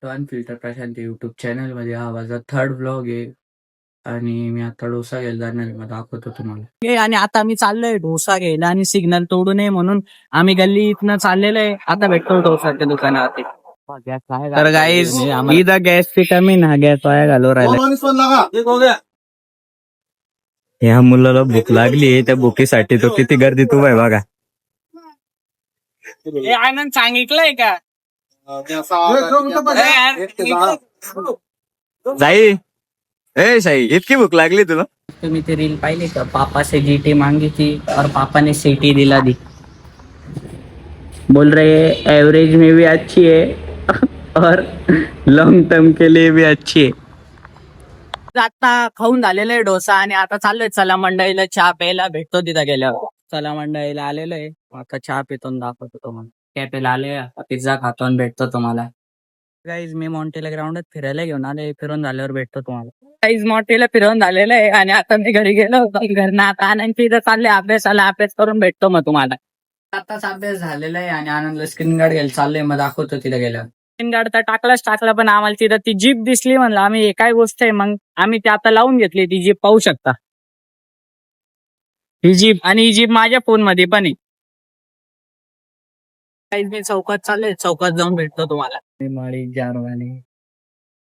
तो unfilter Prashant YouTube channel मध्ये हा माझा थर्ड व्लॉग आहे आणि मी आता डोसा घ्यायला जाणार आहे. मग दाखवतो तुम्हाला. आणि आता आम्ही चाललोय डोसा घ्यायला आणि सिग्नल तोडू नये म्हणून आम्ही गल्ली इथनं चाललेलो आहे. आता भेटतो डोसाच्या दुकानावरती. तर गाईज इथं गॅसची कमी ना, गॅस वाया घालू राहिला. ह्या मुलाला भूक लागली, त्या भुकीसाठी तो किती गर्दीत उभा आहे बघा. आनंद सांगितलंय का साई? ए साई, इतकी भूक लागली तुला? तुम्ही ते रील पाहिली का? पापा से जीटी मांगी थी और पापा ने सीटी दिला दी. बोल रहे एवरेज में भी अच्छी है और लॉन्ग टर्म के लिए भी अच्छी है. आता खाऊन झालेलं आहे डोसा आणि आता चाललोय चला मंडईला चहा प्यायला. भेटतो तिथं गेल्यावर. चला मंडईला आलेलो आहे. आता चहा पितो आणि दाखवतो तुम्हाला. कॅफेला आले, पिझ्झा खातो आणि भेटतो तुम्हाला. गाईज मी मॉन्टेला ग्राउंडात फिरायला घेऊन आले. फिरून झाल्यावर भेटतो तुम्हाला. गाईज मॉन्टेला फिरवून झालेलं आहे आणि आता मी घरी गेलो. घरनं आता आनंद इथं चालले अभ्यासाला. अभ्यास करून भेटतो मग तुम्हाला. आताच अभ्यास झालेला आहे आणि आनंदला स्क्रीन गार्ड घ्यायला चाललंय. मग दाखवतो तिला गेल्यावर. स्क्रीन गार्ड तर टाकला पण आम्हाला तिथं ती जीप दिसली. म्हणलं आम्ही काय गोष्ट आहे, मग आम्ही ती आता लावून घेतली. ती जीप पाहू शकता. ही जीप आणि ही जीप माझ्या फोन मध्ये पण आहे. मी चौकात चाललोय. चौकात जाऊन भेटतो तुम्हाला. माळी जारवाणी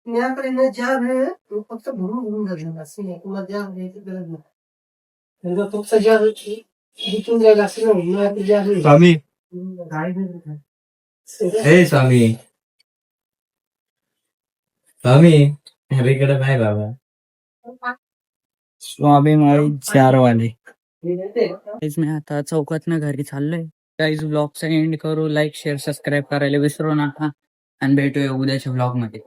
फक्त भरून भरून घालणार असं नाही. तुला जार घ्यायची गरज नाही. तुमचं जार जिथून जायला असेल ना, स्वामी ए स्वामी स्वामी इकडे काय बाबा. स्वामी माळी जारवाणी. मी आता चौकातनं घरी चाललोय. गाईज ब्लॉगचा एंड करू. लाईक शेअर सबस्क्राईब करायला विसरू नका आणि भेटूया उद्याच्या ब्लॉग मध्ये.